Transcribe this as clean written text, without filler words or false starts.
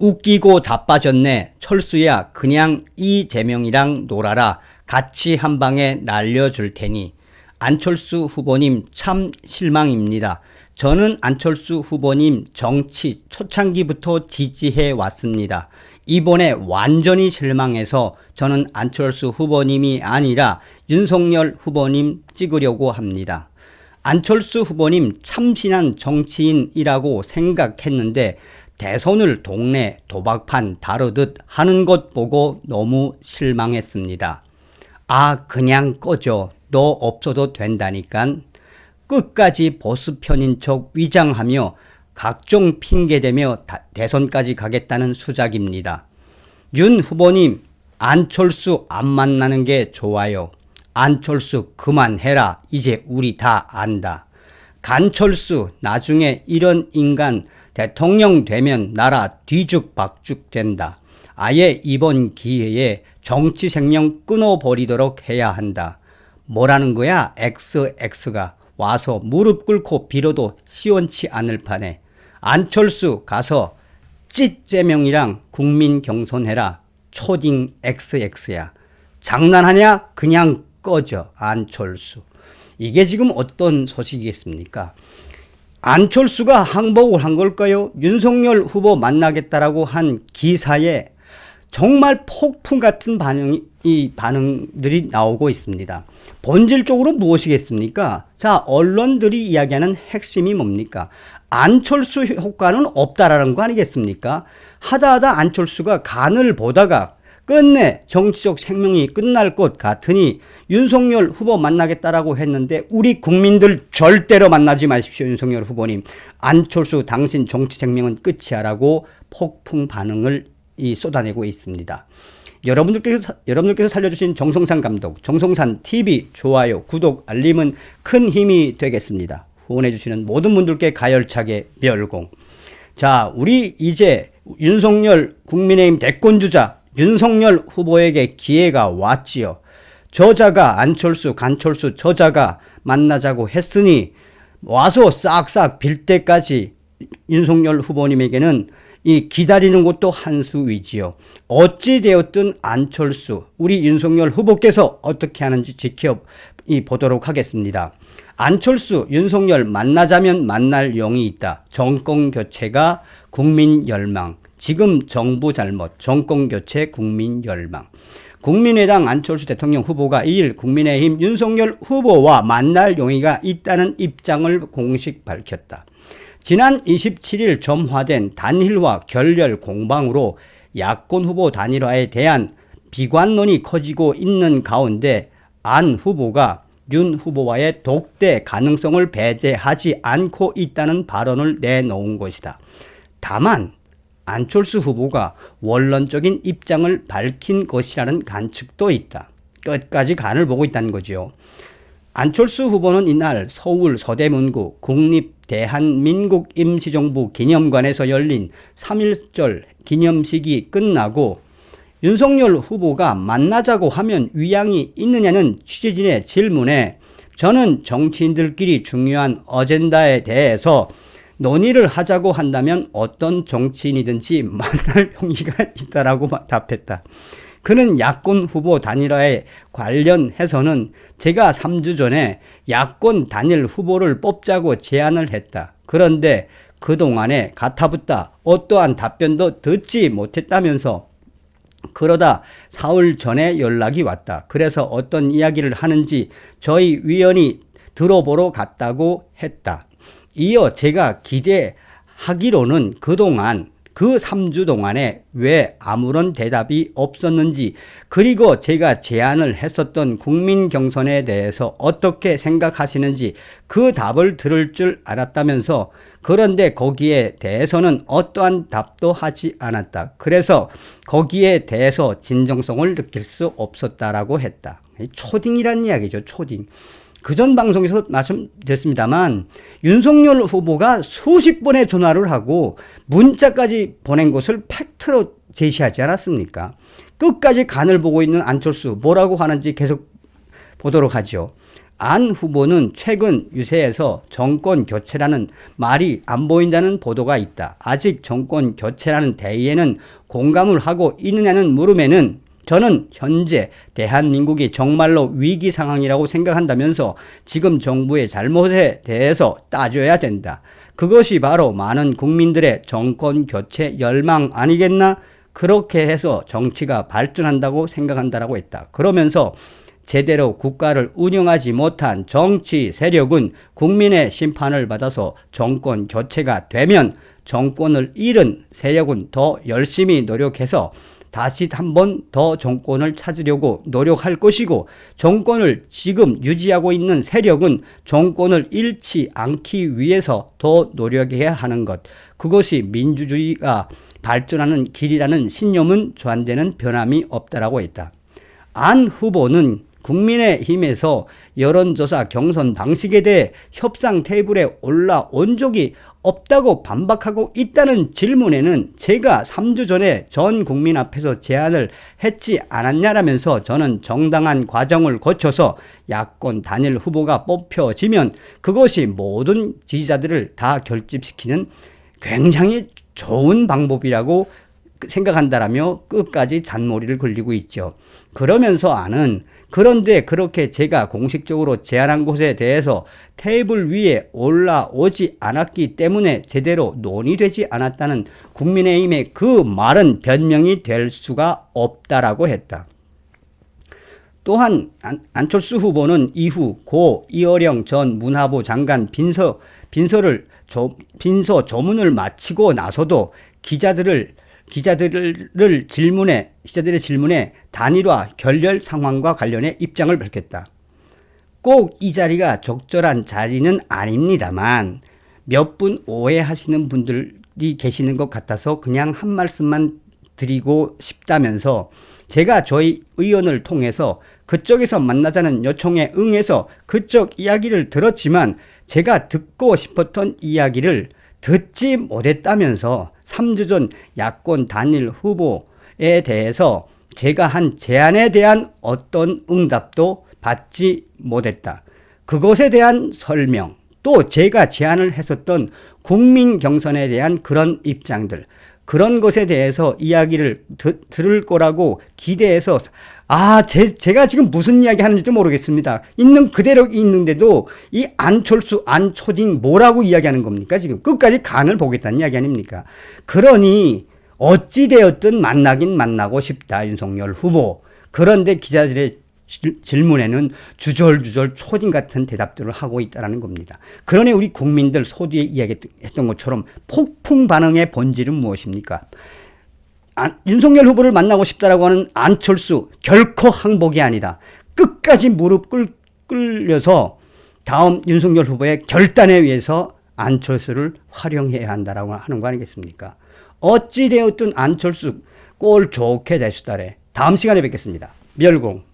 웃기고 자빠졌네. 철수야, 그냥 이재명이랑 놀아라. 같이 한 방에 날려줄 테니. 안철수 후보님 참 실망입니다. 저는 안철수 후보님 정치 초창기부터 지지해 왔습니다. 이번에 완전히 실망해서 저는 안철수 후보님이 아니라 윤석열 후보님 찍으려고 합니다. 안철수 후보님 참신한 정치인이라고 생각했는데 대선을 동네 도박판 다루듯 하는 것 보고 너무 실망했습니다. 아, 그냥 꺼져. 너 없어도 된다니깐. 끝까지 보수 편인 척 위장하며 각종 핑계대며 대선까지 가겠다는 수작입니다. 윤 후보님, 안철수 안 만나는 게 좋아요. 안철수 그만해라. 이제 우리 다 안다. 간철수 나중에 이런 인간 대통령 되면 나라 뒤죽박죽 된다. 아예 이번 기회에 정치 생명 끊어버리도록 해야 한다. 뭐라는 거야? XX가 와서 무릎 꿇고 빌어도 시원치 않을 판에 안철수 가서 찌재명이랑 국민 경선해라. 초딩 XX야. 장난하냐? 그냥 꺼져. 안철수. 이게 지금 어떤 소식이겠습니까? 안철수가 항복을 한 걸까요? 윤석열 후보 만나겠다라고 한 기사에 정말 폭풍 같은 반응들이 나오고 있습니다. 본질적으로 무엇이겠습니까? 자, 언론들이 이야기하는 핵심이 뭡니까? 안철수 효과는 없다라는 거 아니겠습니까? 하다 안철수가 간을 보다가 끝내 정치적 생명이 끝날 것 같으니 윤석열 후보 만나겠다라고 했는데 우리 국민들 절대로 만나지 마십시오. 윤석열 후보님. 안철수 당신 정치 생명은 끝이야라고 폭풍 반응을 쏟아내고 있습니다. 여러분들께서 살려주신 정성산 감독, 정성산 TV 좋아요, 구독, 알림은 큰 힘이 되겠습니다. 후원해주시는 모든 분들께 가열차게 멸공. 자, 우리 이제 윤석열 국민의힘 대권주자 윤석열 후보에게 기회가 왔지요. 저자가 안철수, 간철수 저자가 만나자고 했으니 와서 싹싹 빌 때까지 윤석열 후보님에게는 이 기다리는 것도 한 수이지요. 어찌되었든 안철수, 우리 윤석열 후보께서 어떻게 하는지 지켜보도록 하겠습니다. 안철수, 윤석열 만나자면 만날 용이 있다. 정권 교체가 국민 열망. 지금 정부 잘못, 정권 교체 국민 열망. 국민의당 안철수 대통령 후보가 2일 국민의힘 윤석열 후보와 만날 용의가 있다는 입장을 공식 밝혔다. 지난 27일 점화된 단일화 결렬 공방으로 야권 후보 단일화에 대한 비관론이 커지고 있는 가운데 안 후보가 윤 후보와의 독대 가능성을 배제하지 않고 있다는 발언을 내놓은 것이다. 다만 안철수 후보가 원론적인 입장을 밝힌 것이라는 관측도 있다. 끝까지 간을 보고 있다는 거죠. 안철수 후보는 이날 서울 서대문구 국립대한민국임시정부 기념관에서 열린 3.1절 기념식이 끝나고 윤석열 후보가 만나자고 하면 위양이 있느냐는 취재진의 질문에 저는 정치인들끼리 중요한 어젠다에 대해서 논의를 하자고 한다면 어떤 정치인이든지 만날 용의가 있다라고 답했다. 그는 야권 후보 단일화에 관련해서는 제가 3주 전에 야권 단일 후보를 뽑자고 제안을 했다. 그런데 그동안에 가타붙다 어떠한 답변도 듣지 못했다면서 그러다 사흘 전에 연락이 왔다. 그래서 어떤 이야기를 하는지 저희 위원이 들어보러 갔다고 했다. 이어 제가 기대하기로는 그동안 그 3주 동안에 왜 아무런 대답이 없었는지 그리고 제가 제안을 했었던 국민 경선에 대해서 어떻게 생각하시는지 그 답을 들을 줄 알았다면서 그런데 거기에 대해서는 어떠한 답도 하지 않았다. 그래서 거기에 대해서 진정성을 느낄 수 없었다라고 했다. 초딩이란 이야기죠. 초딩. 그전 방송에서 말씀드렸습니다만 윤석열 후보가 수십 번의 전화를 하고 문자까지 보낸 것을 팩트로 제시하지 않았습니까? 끝까지 간을 보고 있는 안철수 뭐라고 하는지 계속 보도록 하죠. 안 후보는 최근 유세에서 정권 교체라는 말이 안 보인다는 보도가 있다. 아직 정권 교체라는 대의에는 공감을 하고 있느냐는 물음에는 저는 현재 대한민국이 정말로 위기 상황이라고 생각한다면서 지금 정부의 잘못에 대해서 따져야 된다. 그것이 바로 많은 국민들의 정권 교체 열망 아니겠나? 그렇게 해서 정치가 발전한다고 생각한다라고 했다. 그러면서 제대로 국가를 운영하지 못한 정치 세력은 국민의 심판을 받아서 정권 교체가 되면 정권을 잃은 세력은 더 열심히 노력해서 다시 한 번 더 정권을 찾으려고 노력할 것이고, 정권을 지금 유지하고 있는 세력은 정권을 잃지 않기 위해서 더 노력해야 하는 것. 그것이 민주주의가 발전하는 길이라는 신념은 저한테는 변함이 없다라고 했다. 안 후보는 국민의힘에서 여론조사 경선 방식에 대해 협상 테이블에 올라온 적이 없다고 반박하고 있다는 질문에는 제가 3주 전에 전 국민 앞에서 제안을 했지 않았냐라면서 저는 정당한 과정을 거쳐서 야권 단일 후보가 뽑혀지면 그것이 모든 지지자들을 다 결집시키는 굉장히 좋은 방법이라고 생각한다라며 끝까지 잔머리를 굴리고 있죠. 그러면서 안은 그런데 그렇게 제가 공식적으로 제안한 곳에 대해서 테이블 위에 올라오지 않았기 때문에 제대로 논의되지 않았다는 국민의힘의 그 말은 변명이 될 수가 없다라고 했다. 또한 안철수 후보는 이후 고 이어령 전 문화부 장관 빈서 조문을 마치고 나서도 기자들의 질문에 단일화 결렬 상황과 관련해 입장을 밝혔다. 꼭 이 자리가 적절한 자리는 아닙니다만 몇 분 오해하시는 분들이 계시는 것 같아서 그냥 한 말씀만 드리고 싶다면서 제가 저희 의원을 통해서 그쪽에서 만나자는 요청에 응해서 그쪽 이야기를 들었지만 제가 듣고 싶었던 이야기를 듣지 못했다면서 3주 전 야권 단일 후보에 대해서 제가 한 제안에 대한 어떤 응답도 받지 못했다. 그것에 대한 설명, 또 제가 제안을 했었던 국민 경선에 대한 그런 입장들, 그런 것에 대해서 이야기를 들을 거라고 기대해서 제가 지금 무슨 이야기 하는지도 모르겠습니다. 있는 그대로 있는데도 이 안철수, 안초딩 뭐라고 이야기하는 겁니까? 지금 끝까지 간을 보겠다는 이야기 아닙니까? 그러니 어찌되었든 만나긴 만나고 싶다, 윤석열 후보. 그런데 기자들의 질문에는 주절주절 초딩 같은 대답들을 하고 있다는 겁니다. 그러니 우리 국민들 소두에 이야기했던 것처럼 폭풍 반응의 본질은 무엇입니까? 윤석열 후보를 만나고 싶다라고 하는 안철수 결코 항복이 아니다. 끝까지 무릎 꿇려서 다음 윤석열 후보의 결단에 의해서 안철수를 활용해야 한다라고 하는 거 아니겠습니까? 어찌되었든 안철수 꼴 좋게 되시다래. 다음 시간에 뵙겠습니다. 멸공.